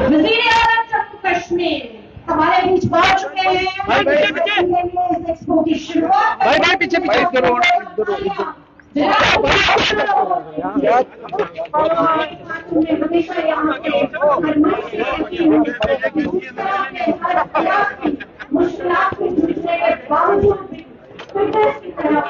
वज़ीर आज़म जम्मू कश्मीर हमारे बीच पहुंच चुके हैं। इस एक्सपो की शुरुआत पीछे हमेशा यहाँ पे मुश्किलात के जूझने के बावजूद भी फिटनेस की तरफ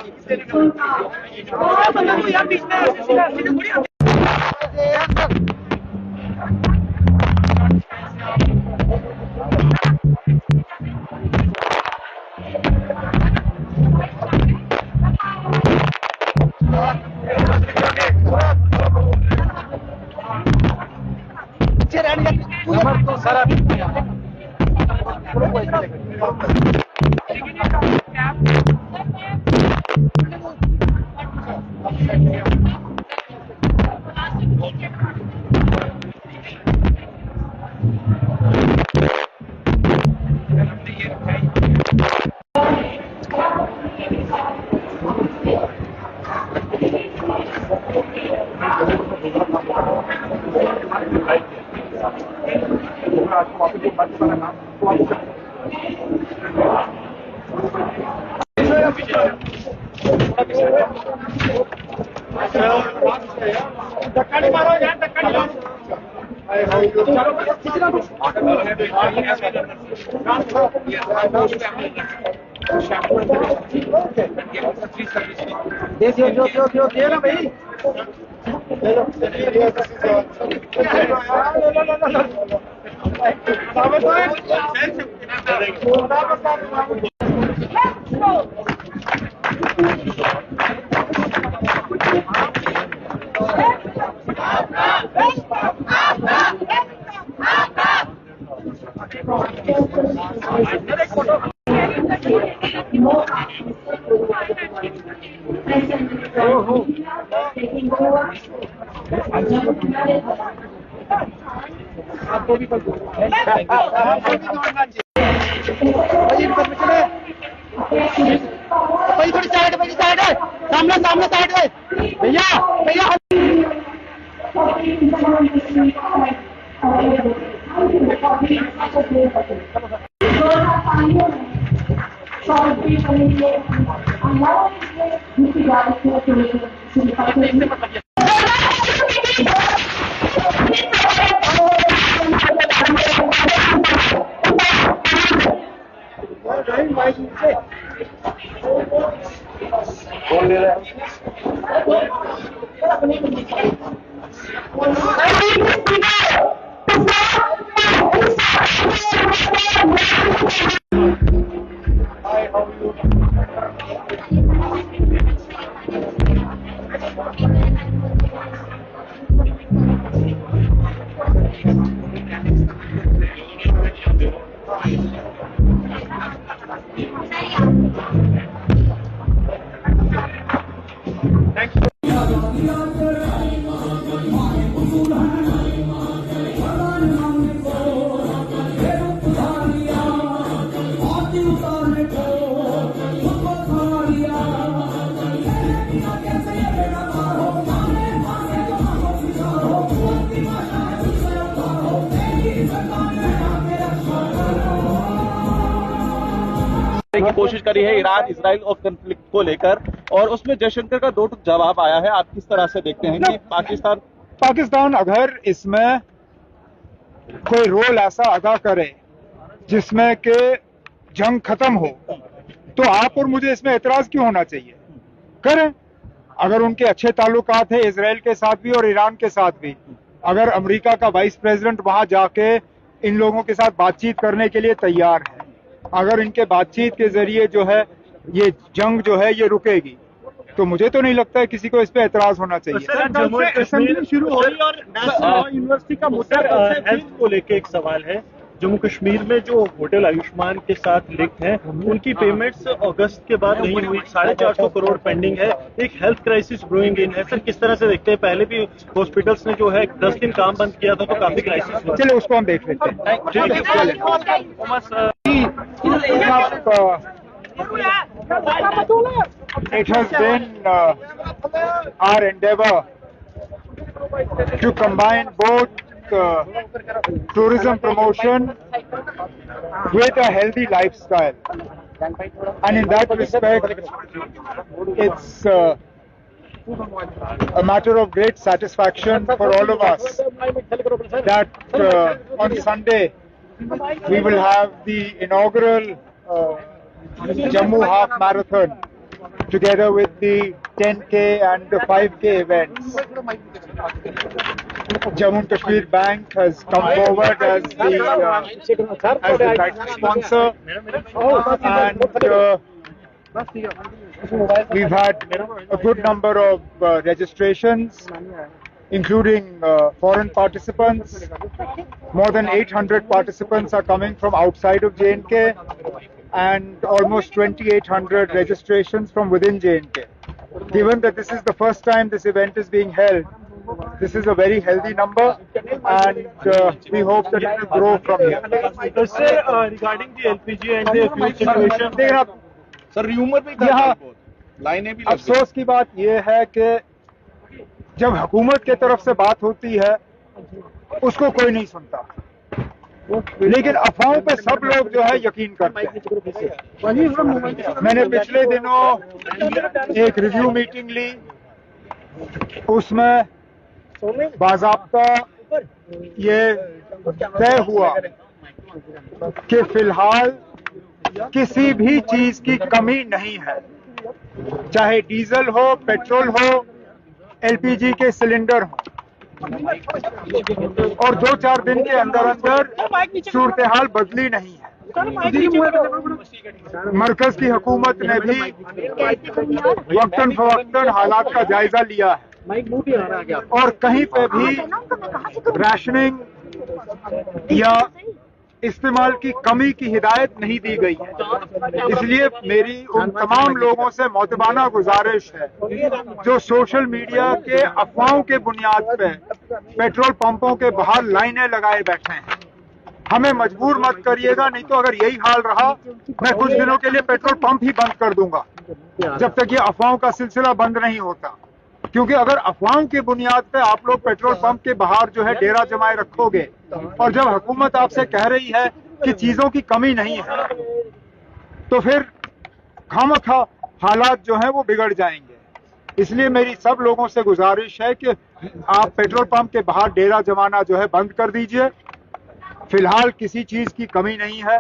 थोड़ी साइड है, सामने साइड है भैया की कोशिश करी है ईरान इजराइल और कॉन्फ्लिक्ट को लेकर, और उसमें जयशंकर का दो टूक जवाब आया है। आप किस तरह से देखते हैं कि पाकिस्तान अगर इसमें कोई रोल ऐसा अदा करे जिसमें कि जंग खत्म हो, तो आप और मुझे इसमें एतराज क्यों होना चाहिए? करें। अगर उनके अच्छे ताल्लुकात है इजराइल के साथ भी और ईरान के साथ भी, अगर अमेरिका का वाइस प्रेसिडेंट वहां जाके इन लोगों के साथ बातचीत करने के लिए तैयार है, अगर इनके बातचीत के जरिए जो है ये जंग जो है ये रुकेगी, तो मुझे तो नहीं लगता है किसी को इस पे एतराज होना चाहिए। जम्मू कश्मीर शुरू हो रही और नेशनल यूनिवर्सिटी का मुद्दा हेल्थ को लेके एक सवाल है। जम्मू कश्मीर में जो होटल आयुष्मान के साथ लिंक हैं, उनकी पेमेंट्स अगस्त के बाद नहीं हुई, 450 करोड़ पेंडिंग है, एक हेल्थ क्राइसिस ब्रूइंग इन है। सर, किस तरह से देखते हैं? पहले भी हॉस्पिटल्स ने जो है 10 दिन काम बंद किया था, तो काफी क्राइसिस हुआ। चलिए उसको हम देख लेते हैं। It has been our endeavor to combine both tourism promotion with a healthy lifestyle. And in that respect, it's a matter of great satisfaction for all of us that on Sunday we will have the inaugural Jammu Half Marathon together with the 10K and the 5K events. Jammu and Kashmir Bank has come forward as the title sponsor, and we've had a good number of registrations, including foreign participants. More than 800 participants are coming from outside of J&K, and almost 2,800 registrations from within J&K. Given that this is the first time this event is being held, this is a very healthy number, and we hope that it will grow from here. Sir, regarding the LPG and the fuel situation, sir rumour भी था यहाँ बहुत, लाइनें भी अफसोस की बात यह है कि जब हुकूमत की तरफ से बात होती है उसको कोई नहीं सुनता, लेकिन अफवाहों पे सब लोग जो है यकीन करते हैं। मैंने पिछले दिनों एक रिव्यू मीटिंग ली, उसमें बाज़ाब्ता ये तय हुआ कि फिलहाल किसी भी चीज की कमी नहीं है, चाहे डीजल हो, पेट्रोल हो, एलपीजी के सिलेंडर हो, और 2-4 दिन के अंदर अंदर सूरत हाल बदली नहीं है। मरकज की हुकूमत ने भी वक्तन फवक्तन हालात का जायजा लिया है और कहीं पे भी राशनिंग या इस्तेमाल की कमी की हिदायत नहीं दी गई है। इसलिए मेरी उन तमाम लोगों से मोतबाना गुजारिश है जो सोशल मीडिया के अफवाहों के बुनियाद पे पेट्रोल पंपों के बाहर लाइनें लगाए बैठे हैं, हमें मजबूर मत करिएगा, नहीं तो अगर यही हाल रहा मैं कुछ दिनों के लिए पेट्रोल पंप ही बंद कर दूंगा जब तक ये अफवाहों का सिलसिला बंद नहीं होता। क्योंकि अगर अफवाहों की बुनियाद पे आप लोग पेट्रोल पंप के बाहर जो है डेरा जमाए रखोगे और जब हुकूमत आपसे कह रही है कि चीजों की कमी नहीं है, तो फिर खामखा हालात जो है वो बिगड़ जाएंगे। इसलिए मेरी सब लोगों से गुजारिश है कि आप पेट्रोल पंप के बाहर डेरा जमाना जो है बंद कर दीजिए। फिलहाल किसी चीज की कमी नहीं है।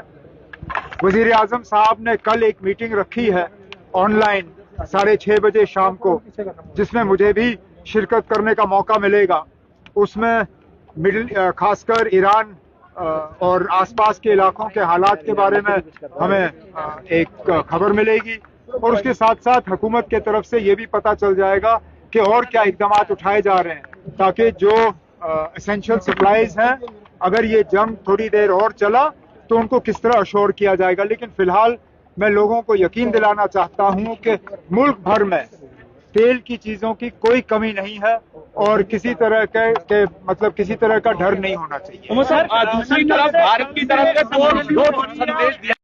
वजीर आजम साहब ने कल एक मीटिंग रखी है ऑनलाइन 6:30 बजे शाम को, जिसमें मुझे भी शिरकत करने का मौका मिलेगा। उसमें खासकर ईरान और आसपास के इलाकों के हालात के बारे में हमें एक खबर मिलेगी और उसके साथ साथ हुकूमत के तरफ से ये भी पता चल जाएगा कि और क्या इकदाम उठाए जा रहे हैं ताकि जो एसेंशियल सप्लाईज हैं, अगर ये जंग थोड़ी देर और चला तो उनको किस तरह अश्योर किया जाएगा। लेकिन फिलहाल मैं लोगों को यकीन दिलाना चाहता हूं कि मुल्क भर में तेल की चीजों की कोई कमी नहीं है और किसी तरह के मतलब किसी तरह का डर नहीं होना चाहिए। दूसरी तरफ भारत की तरफ से दो संदेश दिया